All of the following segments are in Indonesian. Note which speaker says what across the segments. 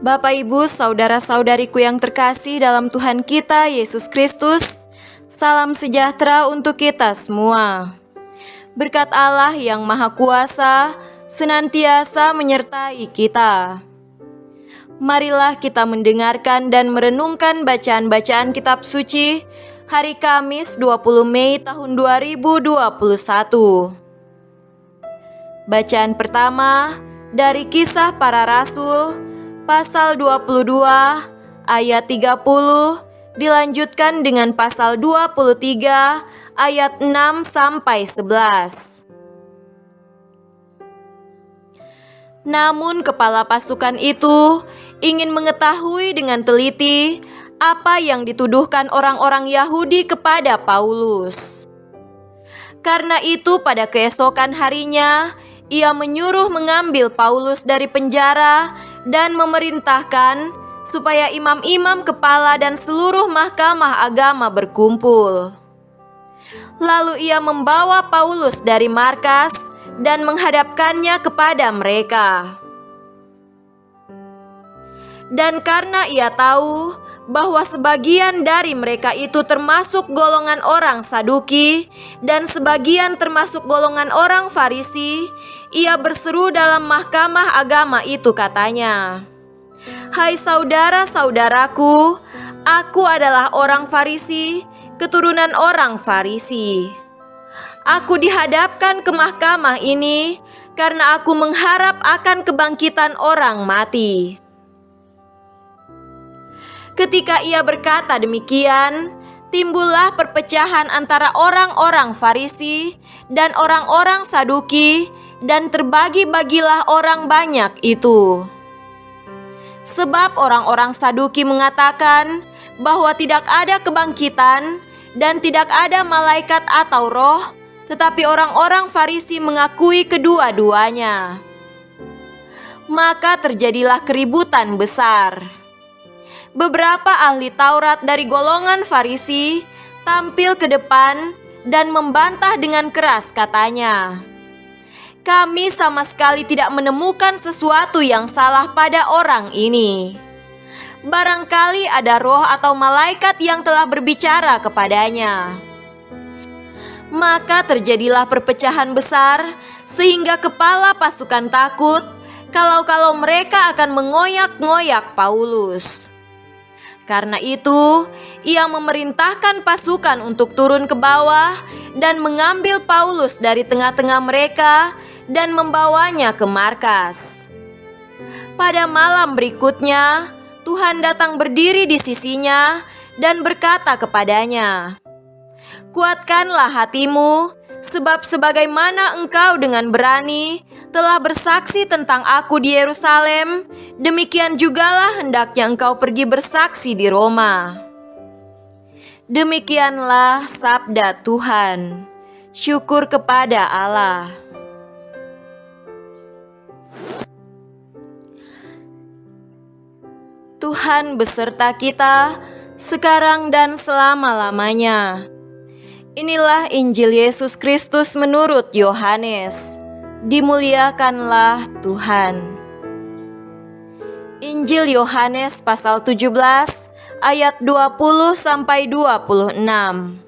Speaker 1: Bapak, Ibu, saudara-saudariku yang terkasih dalam Tuhan kita Yesus Kristus, salam sejahtera untuk kita semua. Berkat Allah yang Maha Kuasa senantiasa menyertai kita. Marilah kita mendengarkan dan merenungkan bacaan-bacaan kitab suci hari Kamis 20 Mei tahun 2021. Bacaan pertama dari Kisah Para Rasul pasal 22 ayat 30 dilanjutkan dengan pasal 23 ayat 6 sampai 11. Namun kepala pasukan itu ingin mengetahui dengan teliti apa yang dituduhkan orang-orang Yahudi kepada Paulus. Karena itu pada keesokan harinya ia menyuruh mengambil Paulus dari penjara dan memerintahkan supaya imam-imam kepala dan seluruh mahkamah agama berkumpul. Lalu ia membawa Paulus dari markas dan menghadapkannya kepada mereka. Dan karena ia tahu bahwa sebagian dari mereka itu termasuk golongan orang Saduki dan sebagian termasuk golongan orang Farisi, ia berseru dalam mahkamah agama itu, katanya, "Hai saudara-saudaraku, aku adalah orang Farisi, keturunan orang Farisi. Aku dihadapkan ke mahkamah ini karena aku mengharap akan kebangkitan orang mati." Ketika ia berkata demikian, timbullah perpecahan antara orang-orang Farisi dan orang-orang Saduki, dan terbagi-bagilah orang banyak itu. Sebab orang-orang Saduki mengatakan bahwa tidak ada kebangkitan dan tidak ada malaikat atau roh, tetapi orang-orang Farisi mengakui kedua-duanya. Maka terjadilah keributan besar. Beberapa ahli Taurat dari golongan Farisi tampil ke depan dan membantah dengan keras, katanya, "Kami sama sekali tidak menemukan sesuatu yang salah pada orang ini. Barangkali ada roh atau malaikat yang telah berbicara kepadanya." Maka terjadilah perpecahan besar sehingga kepala pasukan takut kalau mereka akan mengoyak-ngoyak Paulus. Karena itu, ia memerintahkan pasukan untuk turun ke bawah dan mengambil Paulus dari tengah-tengah mereka dan membawanya ke markas. Pada malam berikutnya, Tuhan datang berdiri di sisinya dan berkata kepadanya, "Kuatkanlah hatimu, sebab sebagaimana engkau dengan berani telah bersaksi tentang aku di Yerusalem, demikian jugalah hendaknya engkau pergi bersaksi di Roma." Demikianlah sabda Tuhan. Syukur kepada Allah. Tuhan beserta kita sekarang dan selama-lamanya. Inilah Injil Yesus Kristus menurut Yohanes. Dimuliakanlah Tuhan. Injil Yohanes pasal 17 ayat 20 sampai 26.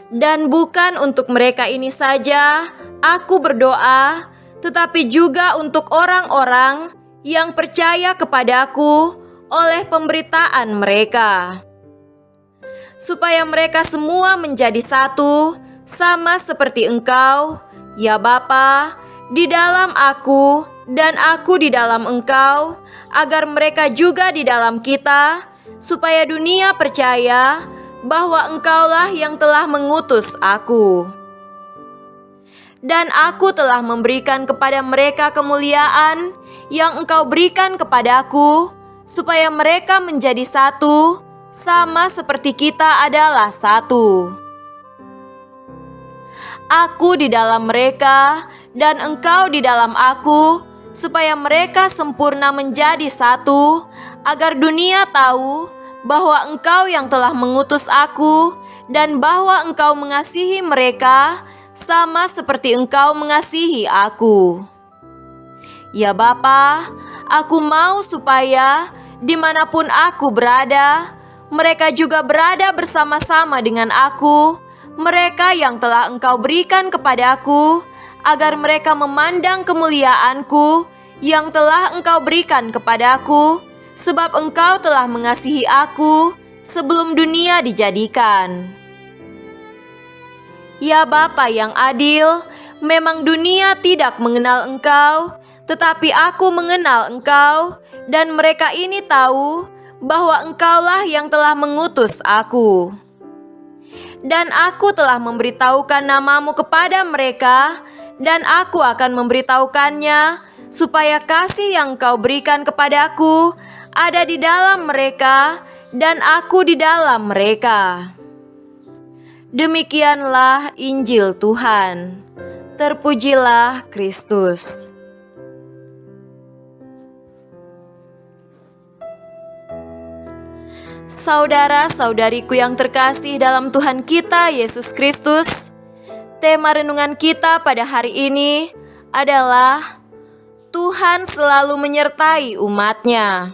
Speaker 1: Dan bukan untuk mereka ini saja aku berdoa, tetapi juga untuk orang-orang yang percaya kepadaku oleh pemberitaan mereka, supaya mereka semua menjadi satu, sama seperti Engkau, ya Bapa, di dalam aku dan aku di dalam Engkau, agar mereka juga di dalam kita, supaya dunia percaya bahwa Engkaulah yang telah mengutus aku. Dan aku telah memberikan kepada mereka kemuliaan yang Engkau berikan kepadaku, supaya mereka menjadi satu, sama seperti kita adalah satu. Aku di dalam mereka dan Engkau di dalam aku, supaya mereka sempurna menjadi satu, agar dunia tahu bahwa Engkau yang telah mengutus aku dan bahwa Engkau mengasihi mereka sama seperti Engkau mengasihi aku. Ya Bapa, aku mau supaya dimanapun aku berada, mereka juga berada bersama-sama dengan aku, mereka yang telah Engkau berikan kepadaku, agar mereka memandang kemuliaanku yang telah Engkau berikan kepadaku, sebab Engkau telah mengasihi aku sebelum dunia dijadikan. Ya Bapa yang adil, memang dunia tidak mengenal Engkau, tetapi aku mengenal Engkau, dan mereka ini tahu bahwa Engkaulah yang telah mengutus aku. Dan aku telah memberitahukan namamu kepada mereka, dan aku akan memberitahukannya, supaya kasih yang Engkau berikan kepadaku ada di dalam mereka, dan aku di dalam mereka. Demikianlah Injil Tuhan. Terpujilah Kristus. Saudara-saudariku yang terkasih dalam Tuhan kita Yesus Kristus, tema renungan kita pada hari ini adalah Tuhan selalu menyertai umat-Nya.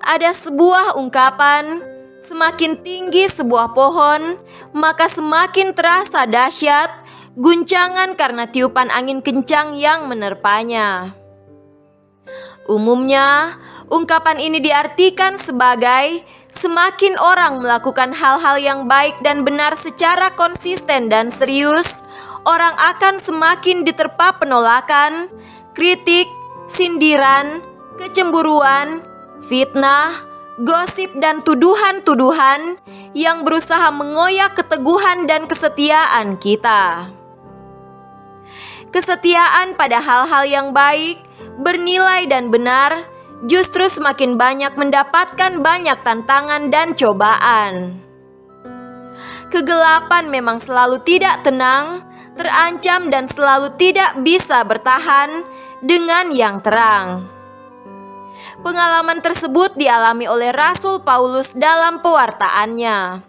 Speaker 1: Ada sebuah ungkapan, semakin tinggi sebuah pohon, maka semakin terasa dahsyat guncangan karena tiupan angin kencang yang menerpanya. Umumnya, ungkapan ini diartikan sebagai semakin orang melakukan hal-hal yang baik dan benar secara konsisten dan serius, orang akan semakin diterpa penolakan, kritik, sindiran, kecemburuan, fitnah, gosip dan tuduhan-tuduhan yang berusaha mengoyak keteguhan dan kesetiaan kita. Kesetiaan pada hal-hal yang baik, bernilai dan benar justru semakin banyak mendapatkan banyak tantangan dan cobaan. Kegelapan memang selalu tidak tenang, terancam dan selalu tidak bisa bertahan dengan yang terang. Pengalaman tersebut dialami oleh Rasul Paulus dalam pewartaannya.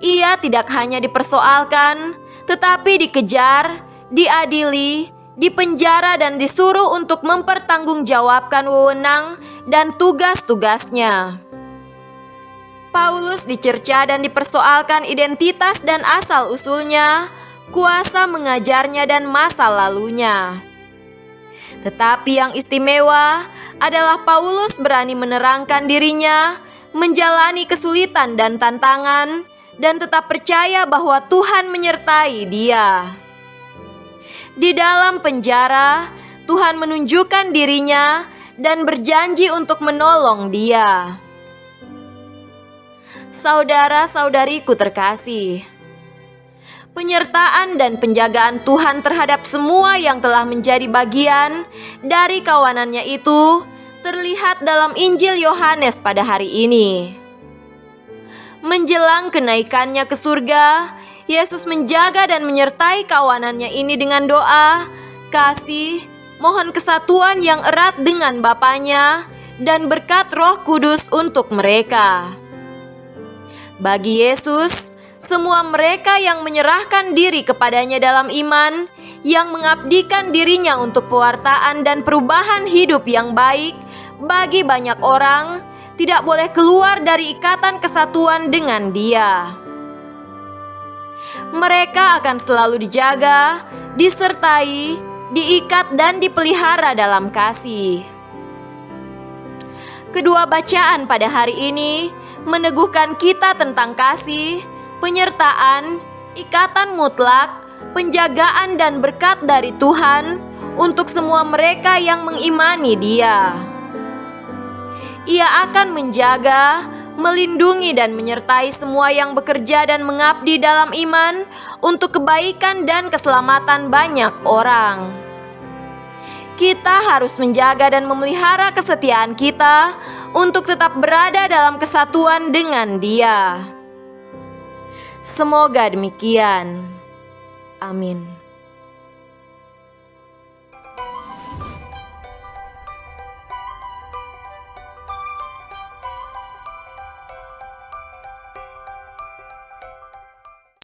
Speaker 1: Ia tidak hanya dipersoalkan, tetapi dikejar, diadili, dipenjara dan disuruh untuk mempertanggungjawabkan wewenang dan tugas-tugasnya. Paulus dicerca dan dipersoalkan identitas dan asal-usulnya, kuasa mengajarnya dan masa lalunya. Tetapi yang istimewa adalah Paulus berani menerangkan dirinya, menjalani kesulitan dan tantangan, dan tetap percaya bahwa Tuhan menyertai dia. Di dalam penjara, Tuhan menunjukkan dirinya dan berjanji untuk menolong dia. Saudara-saudariku terkasih, penyertaan dan penjagaan Tuhan terhadap semua yang telah menjadi bagian dari kawanannya itu terlihat dalam Injil Yohanes pada hari ini. Menjelang kenaikannya ke surga, Yesus menjaga dan menyertai kawanannya ini dengan doa, kasih, mohon kesatuan yang erat dengan Bapanya, dan berkat Roh Kudus untuk mereka. Bagi Yesus, semua mereka yang menyerahkan diri kepadanya dalam iman, yang mengabdikan dirinya untuk pewartaan dan perubahan hidup yang baik bagi banyak orang, tidak boleh keluar dari ikatan kesatuan dengan Dia. Mereka akan selalu dijaga, disertai, diikat dan dipelihara dalam kasih. Kedua bacaan pada hari ini meneguhkan kita tentang kasih, penyertaan, ikatan mutlak, penjagaan dan berkat dari Tuhan untuk semua mereka yang mengimani Dia. Ia akan menjaga, melindungi dan menyertai semua yang bekerja dan mengabdi dalam iman untuk kebaikan dan keselamatan banyak orang. Kita harus menjaga dan memelihara kesetiaan kita untuk tetap berada dalam kesatuan dengan Dia. Semoga demikian. Amin.